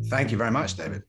Thank you very much, David.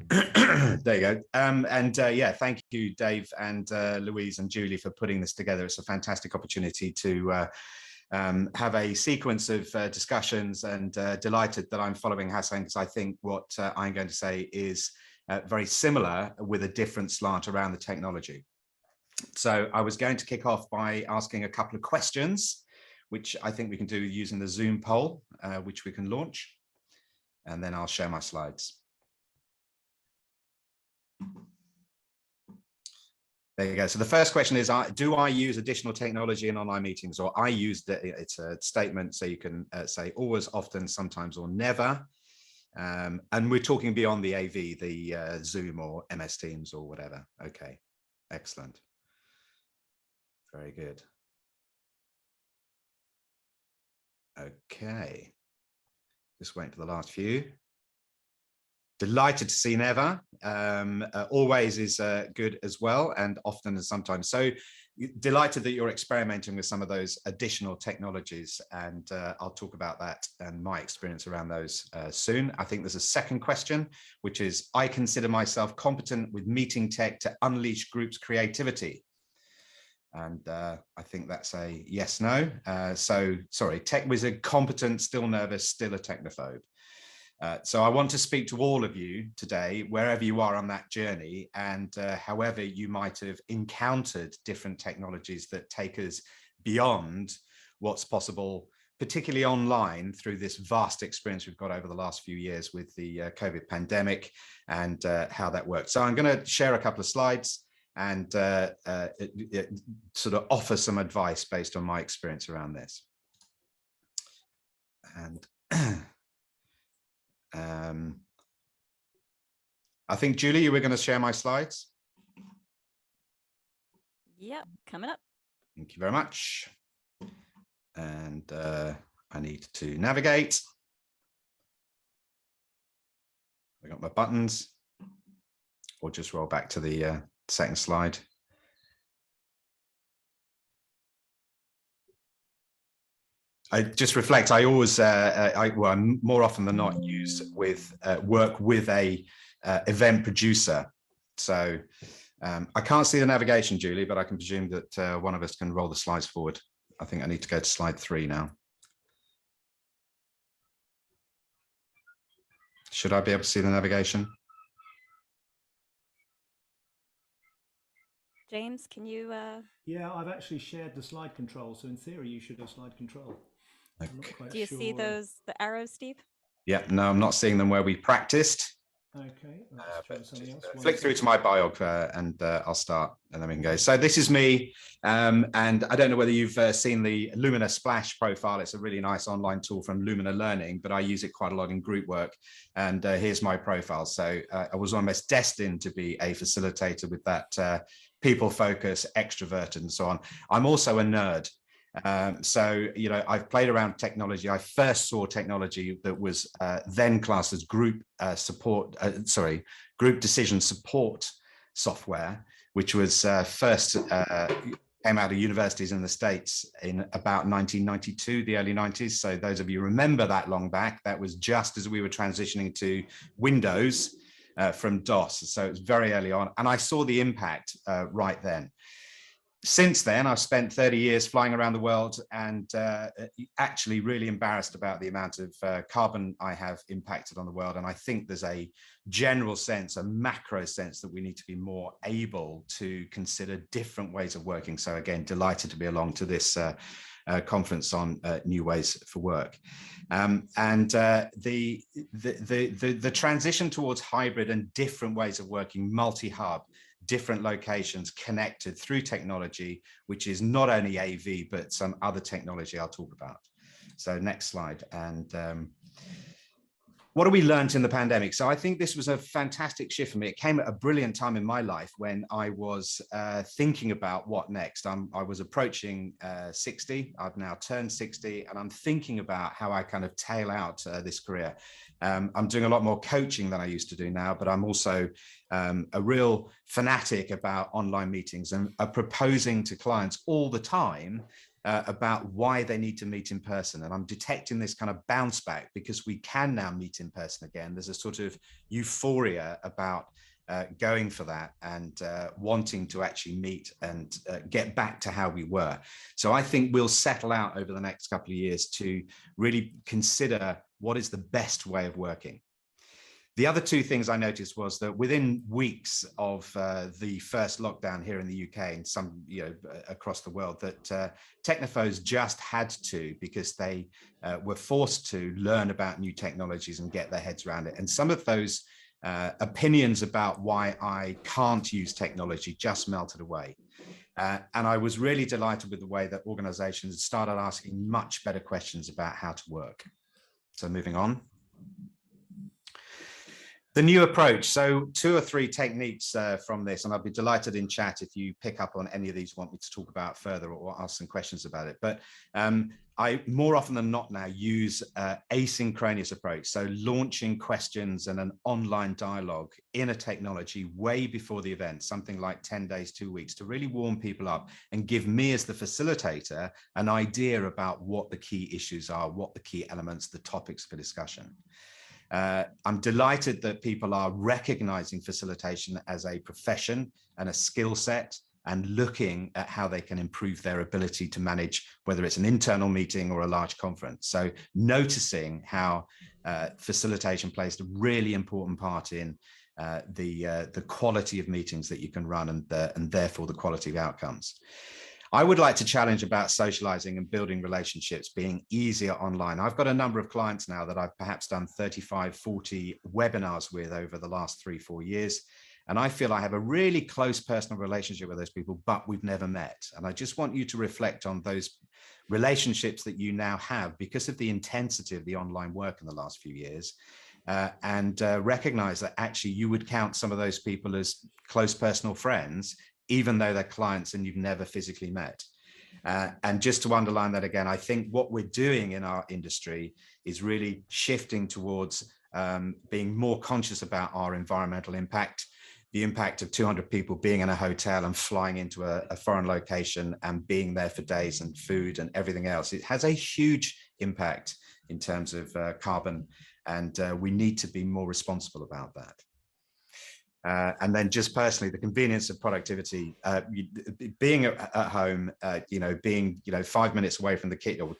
There you go. Yeah, thank you, Dave and Louise and Julie for putting this together. It's a fantastic opportunity to have a sequence of discussions, and delighted that I'm following Hassan, because I think what I'm going to say is very similar with a different slant around the technology. So I was going to kick off by asking a couple of questions, which I think we can do using the Zoom poll, which we can launch. And then I'll share my slides. There you go. So the first question is, do I use additional technology in online meetings? Or I use it's a statement, so you can say always, often, sometimes, or never. And we're talking beyond the AV, the Zoom or MS Teams or whatever. Okay, excellent. Very good. Okay. Just waiting for the last few. Delighted to see never. Always is good as well, and often and sometimes. So delighted that you're experimenting with some of those additional technologies, and I'll talk about that and my experience around those soon. I think there's a second question, which is, I consider myself competent with meeting tech to unleash groups' creativity. And I think that's a yes, no. So sorry, tech wizard, competent, still nervous, still a technophobe. So I want to speak to all of you today, wherever you are on that journey, and however you might have encountered different technologies that take us beyond what's possible, particularly online, through this vast experience we've got over the last few years with the COVID pandemic and how that works. So I'm going to share a couple of slides and sort of offer some advice based on my experience around this. And I think, Julie, you were going to share my slides. Yep, coming up. Thank you very much. And I need to navigate. I got my buttons, or just roll back to the second slide. I just reflect, I always, well, more often than not use work with a event producer. So I can't see the navigation, Julie, but I can presume that one of us can roll the slides forward. I think I need to go to slide 3 now. Should I be able to see the navigation? James, can you? Yeah, I've actually shared the slide control, so in theory you should have slide control. Okay. Do you see those, the arrows, Steve? Yeah, no, I'm not seeing them where we practiced. Okay, let's try something else. Flick through to my biog and I'll start, and then we can go. So this is me, and I don't know whether you've seen the Lumina Splash profile. It's a really nice online tool from Lumina Learning, but I use it quite a lot in group work. And here's my profile. So I was almost destined to be a facilitator with that people focus, extrovert, and so on. I'm also a nerd. So, you know, I've played around technology. I first saw technology that was then classed as group group decision support software, which was first came out of universities in the States in about 1992, the early 90s. So those of you remember that long back, that was just as we were transitioning to Windows from DOS. So it was very early on. And I saw the impact right then. Since then, I've spent 30 years flying around the world and actually really embarrassed about the amount of carbon I have impacted on the world. And I think there's a general sense, a macro sense, that we need to be more able to consider different ways of working. So again, delighted to be along to this conference on new ways for work. The transition towards hybrid and different ways of working, multi-hub, different locations connected through technology, which is not only AV, but some other technology I'll talk about. So next slide. And what have we learned in the pandemic? So I think this was a fantastic shift for me. It came at a brilliant time in my life when I was thinking about what next. I was approaching 60. I've now turned 60, and I'm thinking about how I kind of tail out this career. I'm doing a lot more coaching than I used to do now, but I'm also a real fanatic about online meetings and proposing to clients all the time about why they need to meet in person. And I'm detecting this kind of bounce back because we can now meet in person again. There's a sort of euphoria about going for that and wanting to actually meet and get back to how we were. So I think we'll settle out over the next couple of years to really consider what is the best way of working. The other two things I noticed was that within weeks of the first lockdown here in the UK and some, across the world, that technophobes just had to, because they were forced to learn about new technologies and get their heads around it. And some of those opinions about why I can't use technology just melted away. And I was really delighted with the way that organizations started asking much better questions about how to work. So moving on. The new approach. So 2 or 3 techniques from this, and I'll be delighted in chat if you pick up on any of these you want me to talk about further or ask some questions about it. But I more often than not now use asynchronous approach. So launching questions and an online dialogue in a technology way before the event, something like 10 days, 2 weeks, to really warm people up and give me as the facilitator an idea about what the key issues are, what the key elements, the topics for discussion. I'm delighted that people are recognizing facilitation as a profession and a skill set and looking at how they can improve their ability to manage, whether it's an internal meeting or a large conference. So noticing how facilitation plays a really important part in the quality of meetings that you can run and therefore the quality of outcomes. I would like to challenge about socializing and building relationships being easier online. I've got a number of clients now that I've perhaps done 35, 40 webinars with over the last 3-4 years. And I feel I have a really close personal relationship with those people, but we've never met. And I just want you to reflect on those relationships that you now have because of the intensity of the online work in the last few years. And recognize that actually you would count some of those people as close personal friends, even though they're clients and you've never physically met. And just to underline that again, I think what we're doing in our industry is really shifting towards being more conscious about our environmental impact, the impact of 200 people being in a hotel and flying into a foreign location and being there for days and food and everything else. It has a huge impact in terms of carbon, and we need to be more responsible about that. And then just personally, the convenience of productivity, being at home, being, 5 minutes away from the kitchen, or,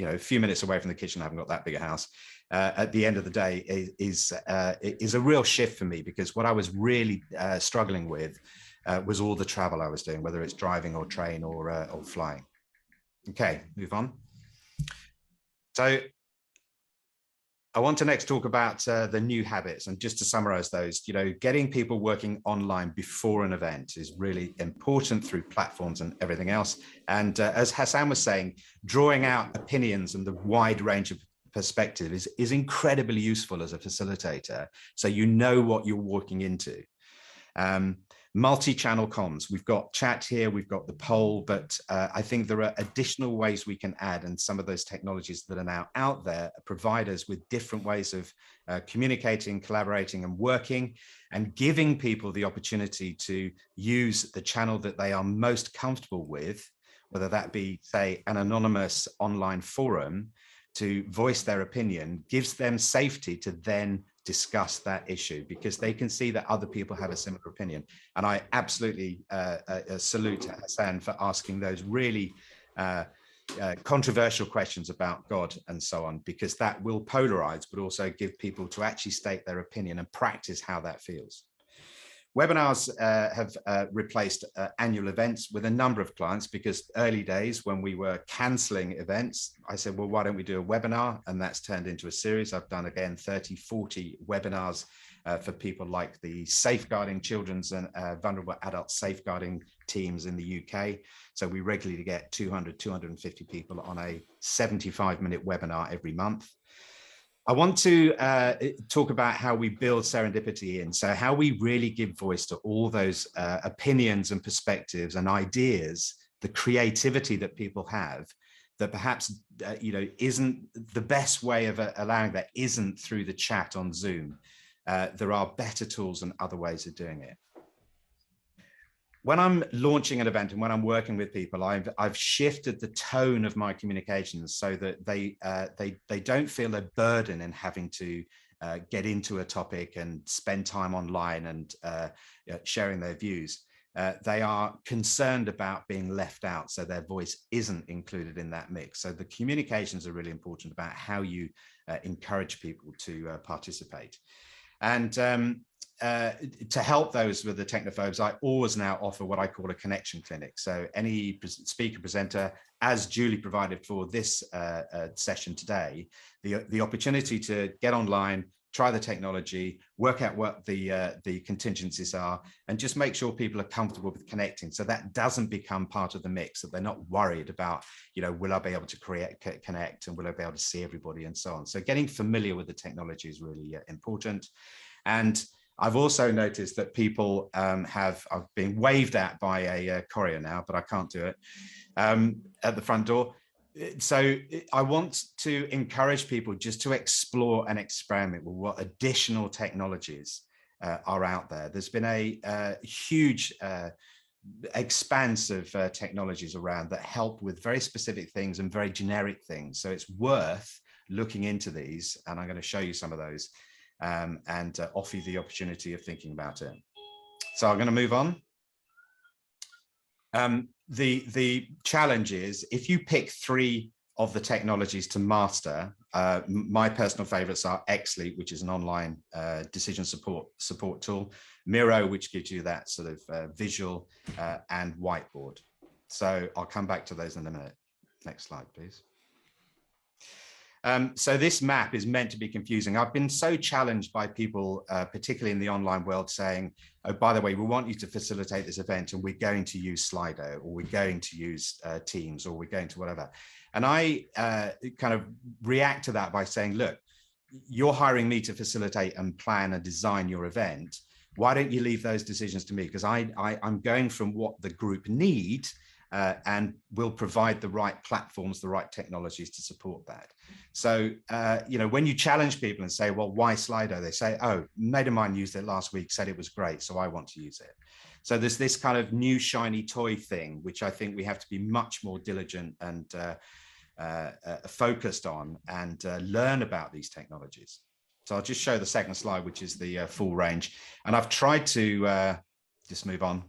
a few minutes away from the kitchen, I haven't got that big a house, at the end of the day is a real shift for me, because what I was really struggling with was all the travel I was doing, whether it's driving or train or flying. Okay, move on. So I want to next talk about the new habits, and just to summarize those, getting people working online before an event is really important through platforms and everything else. And as Hassan was saying, drawing out opinions and the wide range of perspective is incredibly useful as a facilitator, so you know what you're walking into. Multi-channel comms, we've got chat here, we've got the poll, but I think there are additional ways we can add, and some of those technologies that are now out there provide us with different ways of communicating, collaborating and working, and giving people the opportunity to use the channel that they are most comfortable with, whether that be, say, an anonymous online forum, to voice their opinion, gives them safety to then discuss that issue, because they can see that other people have a similar opinion. And I absolutely salute Hassan for asking those really controversial questions about God and so on, because that will polarize, but also give people to actually state their opinion and practice how that feels. Webinars have replaced annual events with a number of clients, because early days when we were cancelling events, I said, well, why don't we do a webinar? And that's turned into a series. I've done, again, 30, 40 webinars for people like the Safeguarding Children's and Vulnerable Adult Safeguarding teams in the UK. So we regularly get 200, 250 people on a 75-minute webinar every month. I want to talk about how we build serendipity in. So how we really give voice to all those opinions and perspectives and ideas, the creativity that people have, that perhaps, isn't the best way of allowing that isn't through the chat on Zoom. There are better tools and other ways of doing it. when I'm launching an event and when I'm working with people, I've shifted the tone of my communications so that they don't feel a burden in having to get into a topic and spend time online and sharing their views. They are concerned about being left out, so their voice isn't included in that mix. So the communications are really important about how you encourage people to participate. And to help those with the technophobes, I always now offer what I call a connection clinic. So any speaker presenter, as Julie provided for this session today, the opportunity to get online, try the technology, work out what the contingencies are, and just make sure people are comfortable with connecting. So that doesn't become part of the mix, that they're not worried about, will I be able to connect, and will I be able to see everybody, and so on. So getting familiar with the technology is really important. And I've also noticed that people I've been waved at by a courier now, but I can't do it, at the front door. So I want to encourage people just to explore and experiment with what additional technologies are out there. There's been a huge expanse of technologies around that help with very specific things and very generic things. So it's worth looking into these, and I'm going to show you some of those and offer you the opportunity of thinking about it. So I'm going to move on. The challenge is, if you pick 3 of the technologies to master, my personal favorites are XLEAP, which is an online decision support tool, Miro, which gives you that sort of visual, and whiteboard. So I'll come back to those in a minute. Next slide, please. So this map is meant to be confusing. I've been so challenged by people, particularly in the online world, saying, oh, by the way, we want you to facilitate this event and we're going to use Slido, or we're going to use Teams, or we're going to whatever. And I kind of react to that by saying, look, you're hiring me to facilitate and plan and design your event. Why don't you leave those decisions to me? Because I'm going from what the group need, and will provide the right platforms, the right technologies to support that. So, when you challenge people and say, well, why Slido? They say, oh, a mate of mine used it last week, said it was great, so I want to use it. So there's this kind of new shiny toy thing, which I think we have to be much more diligent and focused on, and learn about these technologies. So I'll just show the second slide, which is the full range. And I've tried to, just move on,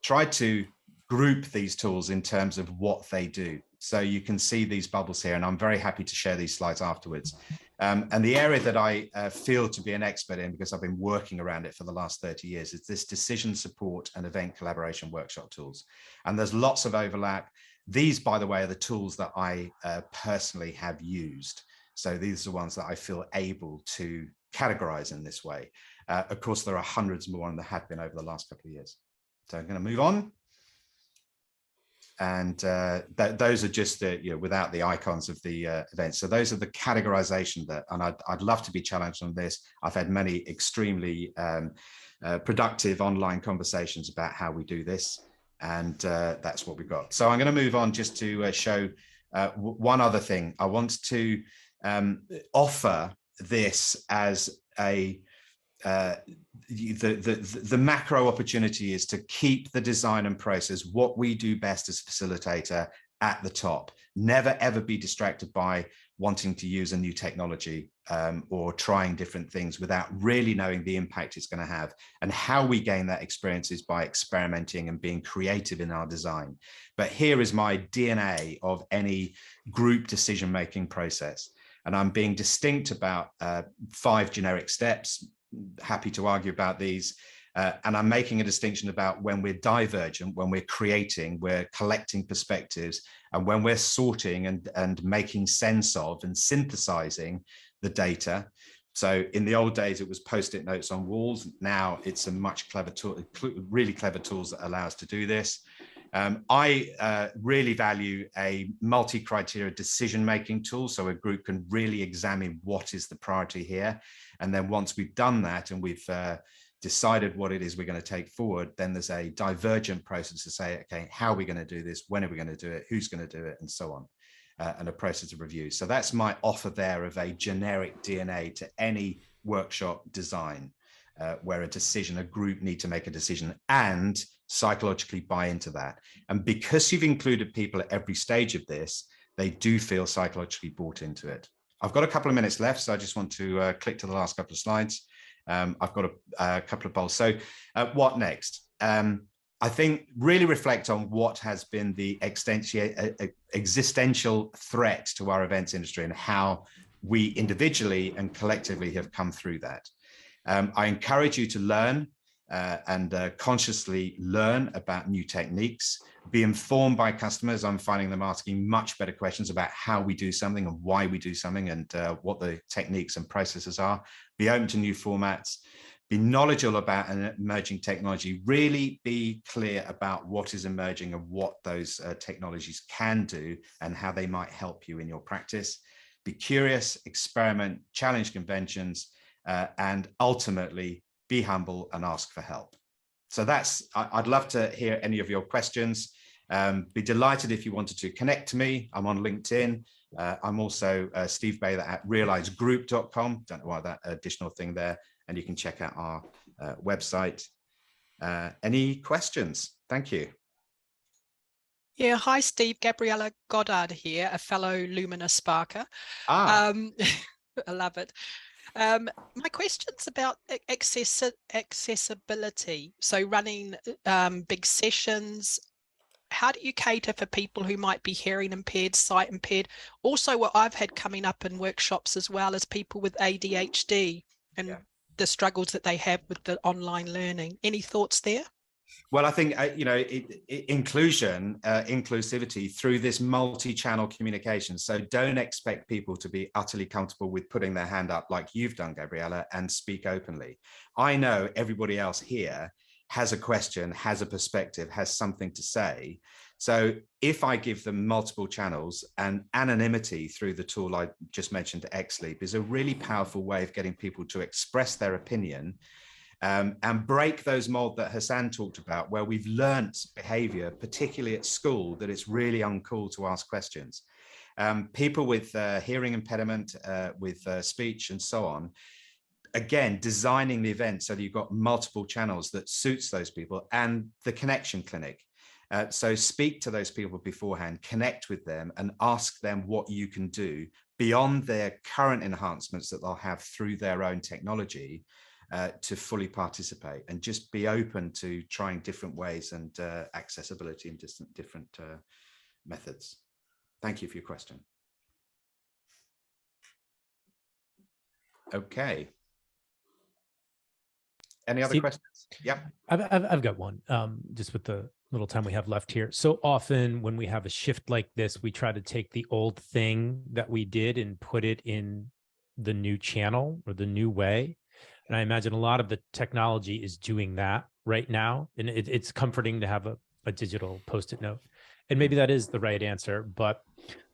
tried to group these tools in terms of what they do. So you can see these bubbles here, and I'm very happy to share these slides afterwards. And the area that I feel to be an expert in, because I've been working around it for the last 30 years, is this decision support and event collaboration workshop tools. And there's lots of overlap. These, by the way, are the tools that I personally have used. So these are the ones that I feel able to categorize in this way. Of course, there are hundreds more, and there have been over the last couple of years. So I'm going to move on. And those are just without the icons of the events. So those are the categorization that, and I'd love to be challenged on this. I've had many extremely productive online conversations about how we do this, and that's what we've got. So I'm going to move on just to show one other thing. I want to offer this as a the macro opportunity is to keep the design and process, what we do best as facilitator, at the top. Never ever be distracted by wanting to use a new technology or trying different things without really knowing the impact it's going to have. And how we gain that experience is by experimenting and being creative in our design. But here is my DNA of any group decision-making process. And I'm being distinct about 5 generic steps. Happy to argue about these. And I'm making a distinction about when we're divergent, when we're creating, we're collecting perspectives, and when we're sorting and making sense of and synthesizing the data. So in the old days, it was Post-it notes on walls. Now it's a much clever tool, really clever tools that allow us to do this. I really value a multi-criteria decision-making tool, so a group can really examine what is the priority here. And then once we've done that and we've decided what it is we're going to take forward, then there's a divergent process to say, okay, how are we going to do this? When are we going to do it? Who's going to do it? And so on, and a process of review. So that's my offer there of a generic DNA to any workshop design. where a group need to make a decision and psychologically buy into that. And because you've included people at every stage of this, they do feel psychologically bought into it. I've got a couple of minutes left, so I just want to click to the last couple of slides. I've got a couple of polls. So what next? I think really reflect on what has been the existential threat to our events industry and how we individually and collectively have come through that. I encourage you to learn and consciously learn about new techniques, be informed by customers. I'm finding them asking much better questions about how we do something and why we do something and what the techniques and processes are. Be open to new formats, be knowledgeable about an emerging technology, really be clear about what is emerging and what those technologies can do and how they might help you in your practice. Be curious, experiment, challenge conventions, and ultimately be humble and ask for help. So I'd love to hear any of your questions. Be delighted if you wanted to connect to me. I'm on LinkedIn. I'm also Steve Baylor at realizegroup.com. Don't know why that additional thing there. And you can check out our website. Any questions? Thank you. Yeah, hi Steve, Gabriella Goddard here, a fellow Lumina Sparker. I love it. My question's about accessibility. So running big sessions, how do you cater for people who might be hearing impaired, sight impaired? Also, what I've had coming up in workshops as well is people with ADHD and the struggles that they have with the online learning. Any thoughts there? Well, I think, inclusivity through this multi-channel communication. So don't expect people to be utterly comfortable with putting their hand up like you've done, Gabriella, and speak openly. I know everybody else here has a question, has a perspective, has something to say. So if I give them multiple channels, and anonymity through the tool I just mentioned to XLeap is a really powerful way of getting people to express their opinion and break those mold that Hassan talked about, where we've learnt behavior, particularly at school, that it's really uncool to ask questions. People with hearing impediment, with speech and so on, again, designing the event so that you've got multiple channels that suits those people, and the connection clinic. So speak to those people beforehand, connect with them and ask them what you can do beyond their current enhancements that they'll have through their own technology to fully participate, and just be open to trying different ways and accessibility in different methods. Thank you for your question. Okay. Any other questions? Yeah. I've got one, just with the little time we have left here. So often when we have a shift like this, we try to take the old thing that we did and put it in the new channel or the new way. And I imagine a lot of the technology is doing that right now. And it's comforting to have a digital Post-it note. And maybe that is the right answer, but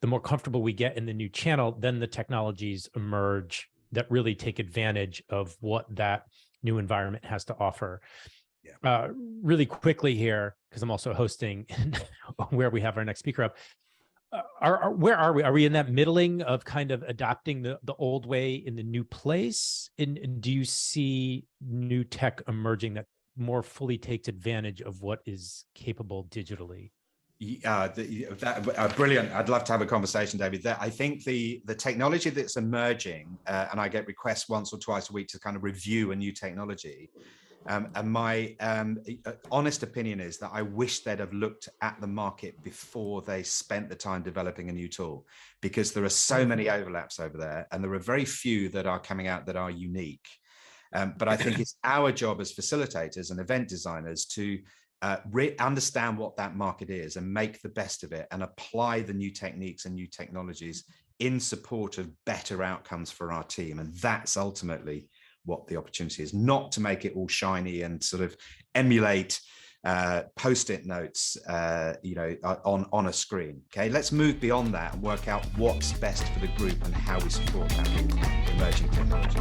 the more comfortable we get in the new channel, then the technologies emerge that really take advantage of what that new environment has to offer. Yeah. Really quickly here, because I'm also hosting where we have our next speaker up. Where are we? Are we in that middling of kind of adopting the old way in the new place? And do you see new tech emerging that more fully takes advantage of what is capable digitally? Brilliant. I'd love to have a conversation, David. I think the technology that's emerging, and I get requests once or twice a week to kind of review a new technology. And my honest opinion is that I wish they'd have looked at the market before they spent the time developing a new tool, because there are so many overlaps over there, and there are very few that are coming out that are unique. But I think it's our job as facilitators and event designers to understand what that market is and make the best of it and apply the new techniques and new technologies in support of better outcomes for our team. And that's ultimately what the opportunity is, not to make it all shiny and sort of emulate Post-it notes, on a screen. Okay, let's move beyond that and work out what's best for the group and how we support that emerging technology.